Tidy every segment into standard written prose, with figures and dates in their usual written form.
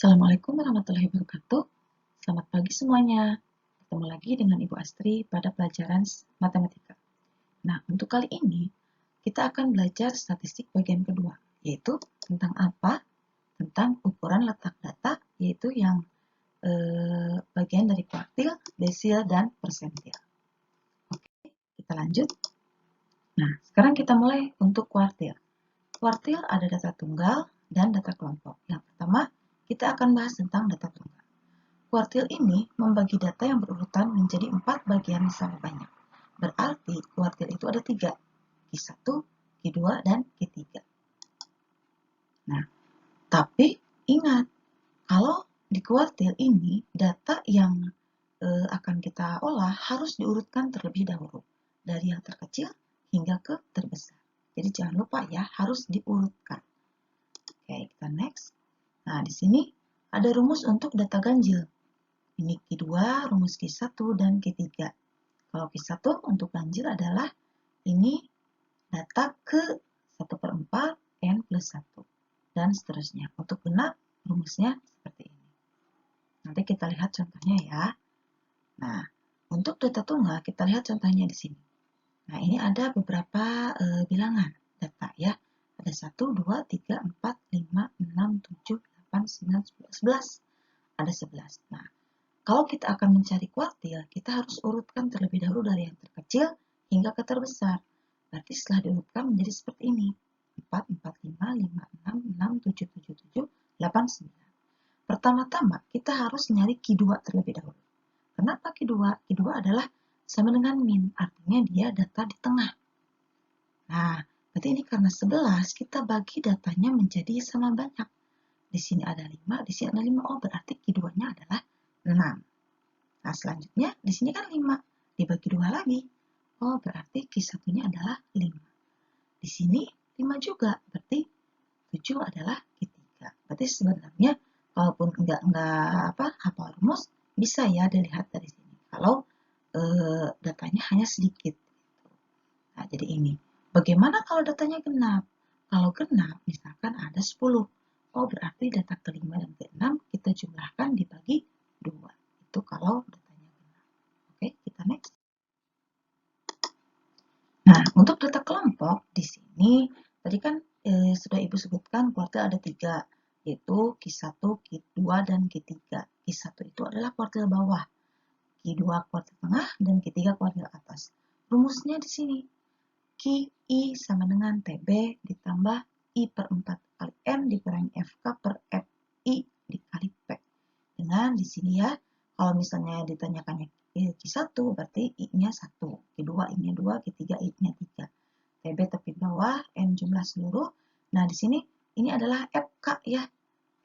Assalamualaikum warahmatullahi wabarakatuh. Selamat pagi semuanya. Ketemu lagi dengan Ibu Astri pada pelajaran matematika. Nah, untuk kali ini kita akan belajar statistik bagian kedua, yaitu tentang apa? Tentang ukuran letak data, yaitu yang bagian dari kuartil, desil, dan persentil. Oke, kita lanjut. Nah, sekarang kita mulai untuk kuartil. Kuartil ada data tunggal dan data kelompok. Yang pertama, kita akan bahas tentang data tunggal. Kuartil ini membagi data yang berurutan menjadi 4 bagian sama banyak. Berarti kuartil itu ada 3, Q1, Q2, dan Q3. Nah, tapi ingat, kalau di kuartil ini data yang akan kita olah harus diurutkan terlebih dahulu. Dari yang terkecil hingga ke terbesar. Jadi jangan lupa ya, harus diurutkan. Oke, kita next. Nah, di sini ada rumus untuk data ganjil. Ini Q2, rumus Q1, dan Q3. Kalau Q1 untuk ganjil adalah ini data ke 1/4 N plus 1. Dan seterusnya. Untuk genap, rumusnya seperti ini. Nanti kita lihat contohnya ya. Nah, untuk data tunggal, kita lihat contohnya di sini. Nah, ini ada beberapa bilangan data ya. Ada 1, 2, 3, 4, 5, 6, 7, 8, 9, 10, 11. Ada 11. Nah, kalau kita akan mencari kuartil, kita harus urutkan terlebih dahulu dari yang terkecil hingga ke terbesar. Berarti setelah diurutkan menjadi seperti ini. 4, 4, 5, 5, 6, 6, 7, 7, 7, 8, 9. Pertama-tama kita harus nyari Q2 terlebih dahulu. Kenapa Q2? Q2 adalah sama dengan min, artinya dia data di tengah. Nah, berarti ini karena 11, kita bagi datanya menjadi sama banyak. Di sini ada 5, di sini ada 5. Oh, berarti Q2-nya adalah 6. Nah, selanjutnya di sini kan 5 dibagi 2 lagi. Oh, berarti Q1-nya adalah 5. Di sini 5 juga, berarti 7 adalah Q3. Berarti sebenarnya walaupun enggak hafal rumus, bisa ya dilihat dari sini. Kalau datanya hanya sedikit. Nah, jadi ini. Bagaimana kalau datanya genap? Kalau genap, misalkan ada 10. Oh, berarti data kelima dan keenam kita jumlahkan dibagi 2. Itu kalau datanya genap. Oke, kita next. Nah, untuk data kelompok di sini tadi kan sudah Ibu sebutkan kuartil ada 3, yaitu Q1, Q2, dan Q3. Q1 itu adalah kuartil bawah, Q2 kuartil tengah, dan Q3 kuartil atas. Rumusnya di sini. QI sama dengan TB ditambah I per 4 kali M dikurangi FK per FI dikali P. Dengan di sini ya, kalau misalnya ditanyakannya Q1 berarti I-nya 1, Q2 I-nya 2, Q3 I-nya 3. TB tepi bawah, M jumlah seluruh. Nah, di sini ini adalah FK ya.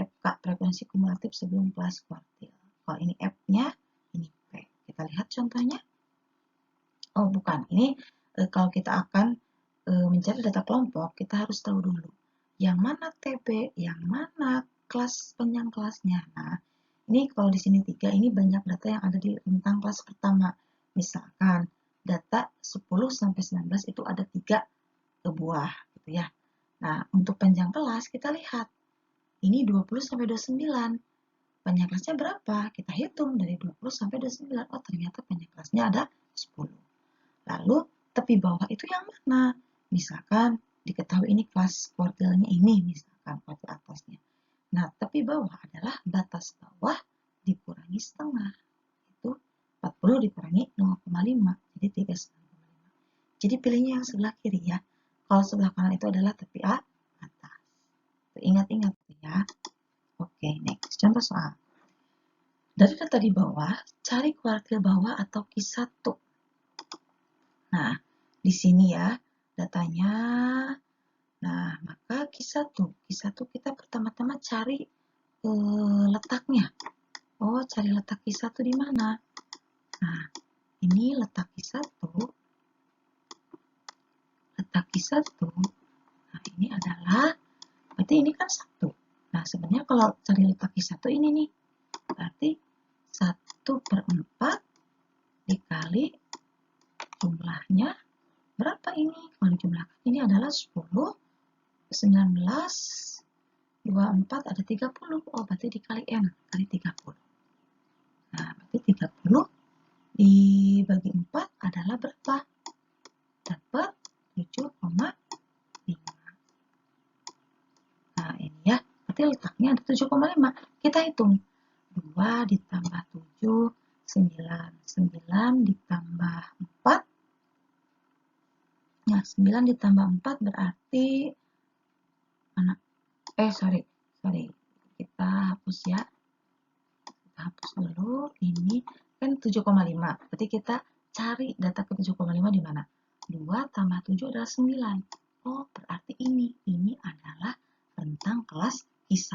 FK frekuensi kumulatif sebelum kelas kuartil. Kalau ini F-nya, ini P. Kita lihat contohnya. Oh, bukan. Ini kalau kita akan mencari data kelompok, kita harus tahu dulu yang mana TB, yang mana kelas panjang kelasnya. Nah, ini kalau di sini 3, ini banyak data yang ada di rentang kelas pertama. Misalkan data 10 sampai 19 itu ada 3 buah gitu ya. Nah, untuk panjang kelas kita lihat. Ini 20 sampai 29. Panjang kelasnya berapa? Kita hitung dari 20 sampai 29. Oh, ternyata panjang kelasnya ada 10. Lalu tepi bawah itu yang mana? Misalkan diketahui ini kelas kuartilnya ini, misalkan kuartil atasnya. Nah, tepi bawah adalah batas bawah dikurangi setengah. Itu 40 dikurangi 0,5, jadi 39,5. Jadi pilihnya yang sebelah kiri ya. Kalau sebelah kanan itu adalah tepi atas. Ingat-ingat ya. Oke, next. Contoh soal. Dari data di bawah, cari kuartil bawah atau Q1. Nah, di sini ya datanya. Nah, maka Q1 kita pertama-tama cari letaknya. Oh, cari letak Q1 di mana? Nah, ini letak Q1. Letak Q1. Nah, ini adalah, berarti ini kan 1. Nah, sebenarnya kalau cari letak Q1 ini nih, berarti 1/4 dikali jumlahnya berapa ini? Kalau dijumlahkan ini adalah 10, 19, 24 ada 30. Oh, berarti dikali M, kali 30. Nah, berarti 30 dibagi 4 adalah berapa? Dapat 7,5. Nah, ini ya. Berarti letaknya ada 7,5. Kita hitung. 2 ditambah 7, 9. 9 ditambah 4. Nah, 9 ditambah 4 berarti mana? Sorry. Kita hapus ya. Kita hapus dulu. Ini kan 7,5. Berarti kita cari data ke 7,5 di mana? 2 tambah 7 adalah 9. Oh, berarti ini. Ini adalah rentang kelas I1.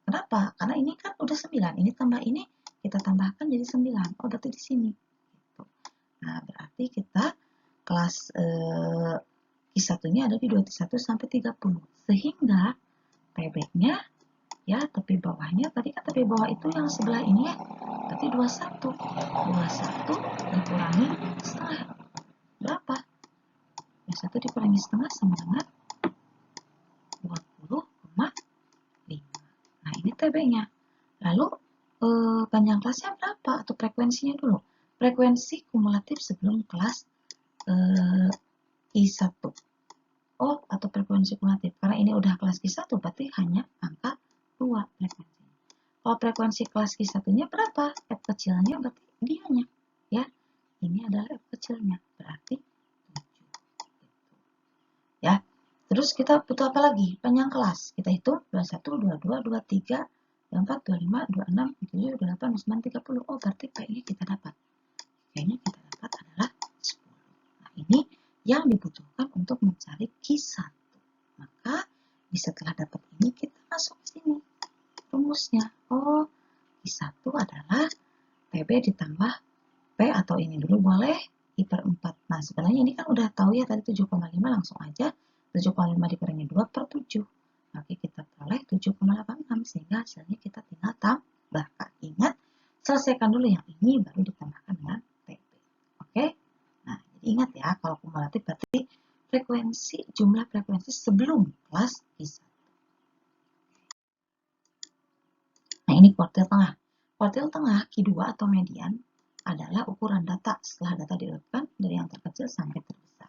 Kenapa? Karena ini kan udah 9. Ini tambah ini, kita tambahkan jadi 9. Oh, berarti di sini. Gitu. Nah, berarti kita kelas I1 ini ada di 21 sampai 30. Sehingga PB-nya ya, tepi bawahnya tadi kan tepi bawah itu yang sebelah ini ya. Berarti 21. 21 dikurangi setengah. Berapa? 21 dikurangi setengah sama dengan 20,5. Nah, ini TB-nya. Lalu panjang kelasnya berapa? Atau frekuensinya dulu. Frekuensi kumulatif sebelum kelas I1. Oh, atau frekuensi kumulatif. Karena ini udah kelas I1, berarti hanya angka 2 frekuensinya. Kalau frekuensi kelas I1-nya berapa? F kecilnya berarti dianya. Ya, ini adalah F kecilnya. Berarti 7. Ya, terus kita butuh apa lagi? Panjang kelas. Kita hitung 21, 22, 23, 24, 25, 26, 27, 28, 29, 30. Oh, berarti P-nya kita dapat. P-nya kita dapat adalah 10. Nah, ini yang dibutuhkan untuk mencari Q1. Maka, setelah dapat ini, kita masuk ke sini. Rumusnya. Oh, Q1 adalah PB ditambah P atau ini dulu boleh, I per 4. Nah, sebenarnya ini kan udah tahu ya tadi 7,5 langsung aja. 7,5 dikurangi 2 per 7. Maka kita peroleh 7,86 sehingga hasilnya kita tinggal tambahkan. Ingat, selesaikan dulu yang ini baru ditambahkan dengan TB. Oke? Nah, jadi ingat ya, kalau kumulatif berarti jumlah frekuensi sebelum kelas I1. Nah, ini kuartil tengah. Kuartil tengah Q2 atau median adalah ukuran data setelah data diurutkan dari yang terkecil sampai terbesar.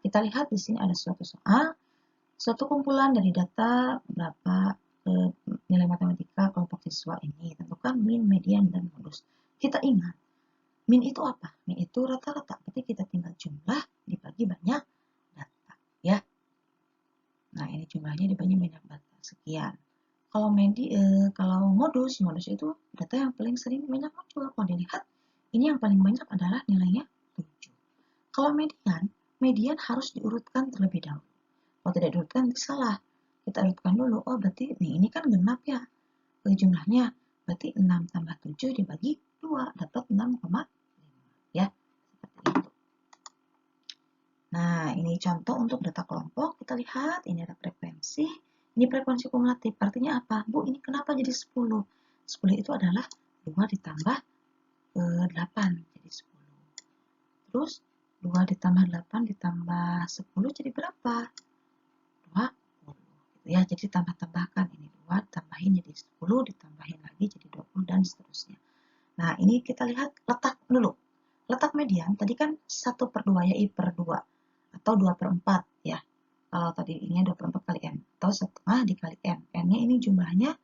Kita lihat di sini ada suatu soal, suatu kumpulan dari data berapa nilai matematika kelompok siswa ini. Tentukan min, median, dan modus. Kita ingat, min itu apa? Min itu rata-rata. Berarti kita tinggal jumlah dibagi banyak data. Ya. Nah, ini jumlahnya dibagi banyak data. Sekian. Kalau modus itu data yang paling sering banyak muncul. Kalau dilihat, ini yang paling banyak adalah nilainya 7. Kalau median harus diurutkan terlebih dahulu. Kalau tidak diurutkan, salah. Kita urutkan dulu. Oh, berarti ini kan genap ya. Jumlahnya. Berarti 6 tambah 7 dibagi 2. Dapat 6,5. Ya, seperti itu. Nah, ini contoh untuk data kelompok. Kita lihat, ini ada frekuensi. Ini frekuensi kumulatif. Artinya apa? Bu, ini kenapa jadi 10? 10 itu adalah 2 ditambah 8. Jadi 10. Terus, 2 ditambah 8 ditambah 10 jadi berapa? 20. Gitu ya. Jadi tambah-tambahkan. Ini 2 tambahin jadi 10, ditambahin lagi jadi 20, dan seterusnya. Nah, ini kita lihat letak dulu. Letak median, tadi kan 1 per 2 ya, I per 2. Atau 2 per 4 ya. Kalau tadi ini 2 per 4 kali N. Atau setengah dikali N. N-nya ini jumlahnya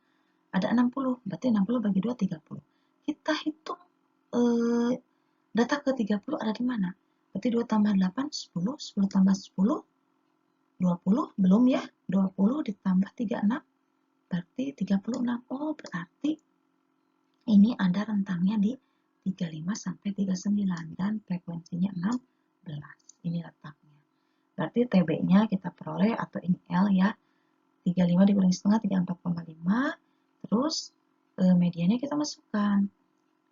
ada 60. Berarti 60 bagi 2, 30. Kita hitung data ke 30 ada di mana? Berarti 2 tambah 8, 10. 10 tambah 10, 20. Belum ya. 20 ditambah 36. Berarti 36. Oh, berarti ini ada rentangnya di 35 sampai 39. Dan frekuensinya 16. Ini letaknya. Berarti TB-nya kita peroleh, atau ini L ya, 35 dikurangi setengah, 34,5. Terus mediannya kita masukkan.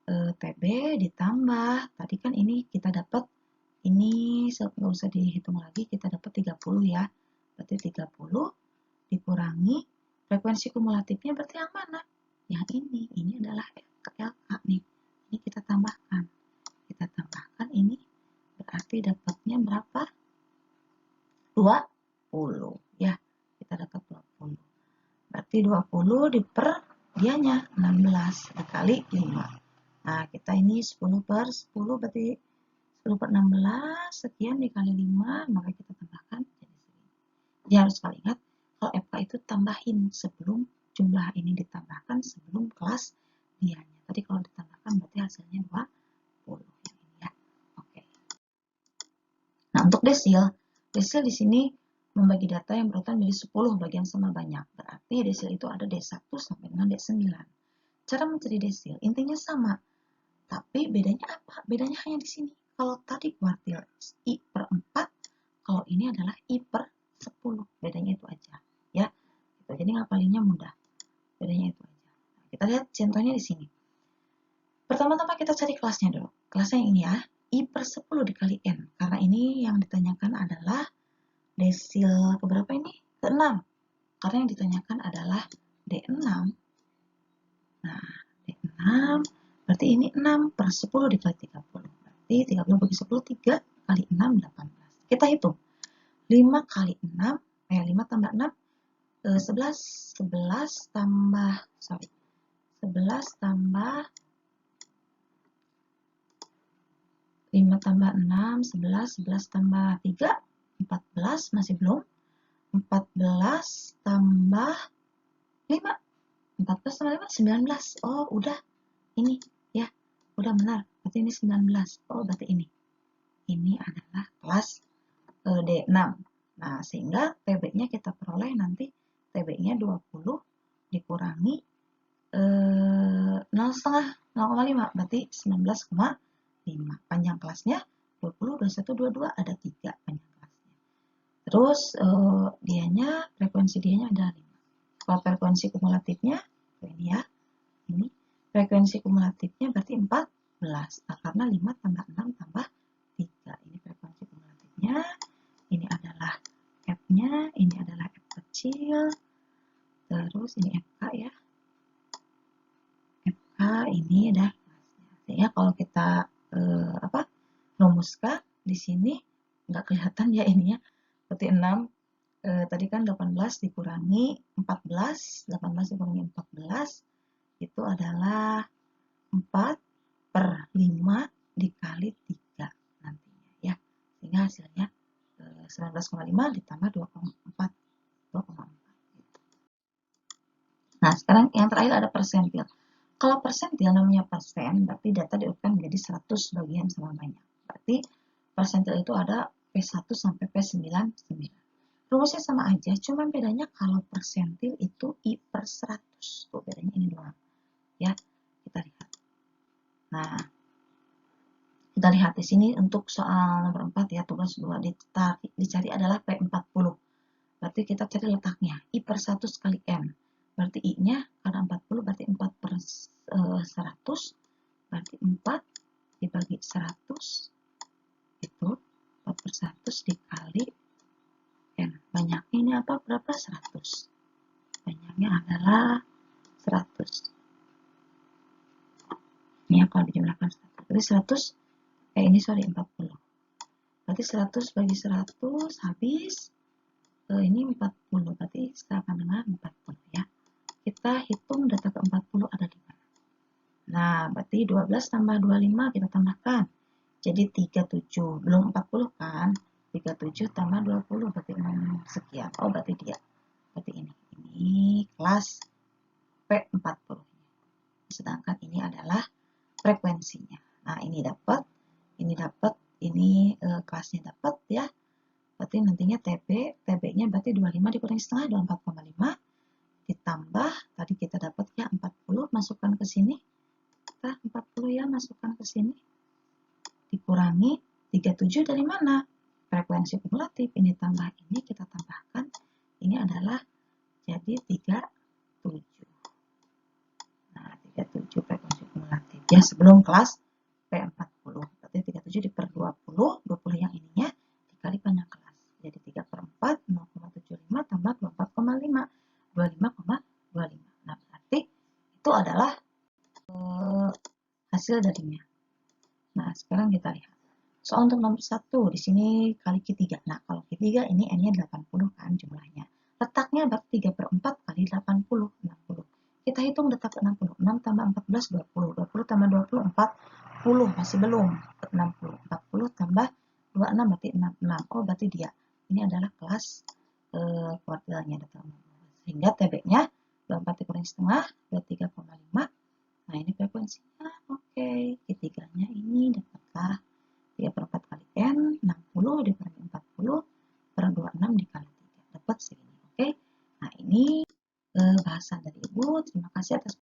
TB ditambah, tadi kan ini kita dapat, ini nggak usah dihitung lagi, kita dapat 30 ya. Berarti 30 dikurangi frekuensi kumulatifnya berarti yang mana? Yang ini adalah LK nih. Ini kita tambahkan. Kita tambahkan ini, berarti dapatnya berapa? 20 ya, kita dapat 20. Berarti 20 dianya 16 dikali 5. Nah, kita ini 10 per 10 berarti 10 per 16 sekian dikali 5, maka kita tambahkan jadi segini. Jadi harus kalian ingat, kalau FK itu tambahin sebelum jumlah ini ditambahkan sebelum kelas dianya. Tadi kalau ditambahkan berarti hasilnya 20 ini ya. Oke. Nah, untuk desil di sini membagi data yang berurutan menjadi 10 bagian sama banyak. Berarti desil itu ada D1 sampai dengan D9. Cara mencari desil intinya sama. Tapi bedanya apa? Bedanya hanya di sini. Kalau tadi kuartil I per 4, kalau ini adalah I per 10. Bedanya itu aja. Ya, gitu. Jadi ngapalinnya mudah. Bedanya itu aja. Nah, kita lihat contohnya di sini. Pertama-tama kita cari kelasnya dulu. Kelasnya yang ini ya. I per 10 dikali N. Karena ini yang ditanyakan adalah desil keberapa ini? Ke-6. Karena yang ditanyakan adalah D6. Nah, D6 berarti ini 6 per 10 dikali 30. Berarti 30 bagi 10, 3 kali 6, 18. Kita hitung. 5 kali 6, 5 tambah 6, 11 tambah 5 tambah 6, 11 tambah 3, 14, masih belum. 14 tambah 5, 14 tambah 5, 19. Oh, udah. Ini, ya. Udah benar. Berarti ini 19. Oh, berarti ini. Ini adalah kelas D6. Nah, sehingga TB-nya kita peroleh nanti TB-nya 20 dikurangi 0,5. Berarti 19,5. Panjang kelasnya 20, 21, 22. Ada 3 panjang kelasnya. Terus frekuensi dianya ada 5. Kalau frekuensi kumulatifnya, ini ya. Ini frekuensi kumulatifnya berarti 14. Nah, karena 5 tambah 6 tambah 3. Ini frekuensi kumulatifnya. Ini adalah F-nya. Ini adalah F kecil. Terus ini FK ya. FK ini ada kelasnya. Sehingga kalau kita rumuskan di sini nggak kelihatan ya ininya. Berarti 6. Tadi kan 18 dikurangi 14. 18 dikurangi 14. Itu adalah 4 per 5 dikali 3 nantinya ya. Sehingga hasilnya 19,5 ditambah 2,4. 2,4. Nah, sekarang yang terakhir ada persentil. Kalau persentil namanya persen, berarti data diurutkan menjadi 100 bagian sama banyak. Berarti persentil itu ada P1 sampai P99. Rumusnya sama aja, cuma bedanya kalau persentil itu I per 100. Tuh, bedanya ini doang. Ya, kita lihat. Nah, kita lihat di sini untuk soal nomor 4 ya, tugas 2 dicari adalah P40. Berarti kita cari letaknya. I per 1 kali M. Berarti I-nya karena 40 berarti 4 per 100. Berarti 4 dibagi 100 itu 4 per 100 dikali N. Banyaknya ini apa? Berapa? 100. Banyaknya adalah 100. Ini kalau dijumlahkan 100. Berarti 100, ini sorry 40. Berarti 100 bagi 100 habis. Ini 40. Berarti sama dengan 40 ya. Kita hitung data ke 40 ada di mana. Nah, berarti 12 tambah 25 kita tambahkan. Jadi 37. Belum 40 kan? 37 tambah 20 berarti 6 sekian. Oh, berarti dia. Berarti ini. Ini kelas P40. Sedangkan ini adalah frekuensinya. Nah, ini dapat. Ini dapat. Ini kelasnya dapat ya. Berarti nantinya TB-nya berarti 25 dikurangi setengah, 24,5. Ditambah, tadi kita dapat ya 40, masukkan ke sini. Kita 40 ya, masukkan ke sini. Dikurangi 37 dari mana? Frekuensi kumulatif. Ini tambah ini, kita tambahkan. Ini adalah jadi 37. Nah, 37 frekuensi kumulatif. Ya, sebelum kelas P40. Berarti 37 diper 20, 20 yang ininya dikali panjang kelas. Jadi 3 per 4, 0,75 tambah 24,5. 25,25. Nah, berarti itu adalah hasil darinya. Nah, sekarang kita lihat. Soal untuk nomor 1, di sini kali Q3. Nah, kalau Q3 ini N-nya 80 kan jumlahnya. Letaknya berarti 3 per 4 kali 80. kita hitung detak 60. 6 tambah 14, 20. 20 tambah 20, 40. Masih belum. 60. 40 tambah 26 berarti 66. Oh, berarti dia. Ini adalah kelas kuartilnya. Sehingga TB-nya 24 dikurangi setengah, 23,5. Nah, ini frekuensinya. Oke. Ketiganya ini dapatkah 3/4 kali N, 60 dikurangi 40 per 26 dikali 3. Dapat segini. Oke. Nah, ini bahasan dari Ibu. Terima kasih atas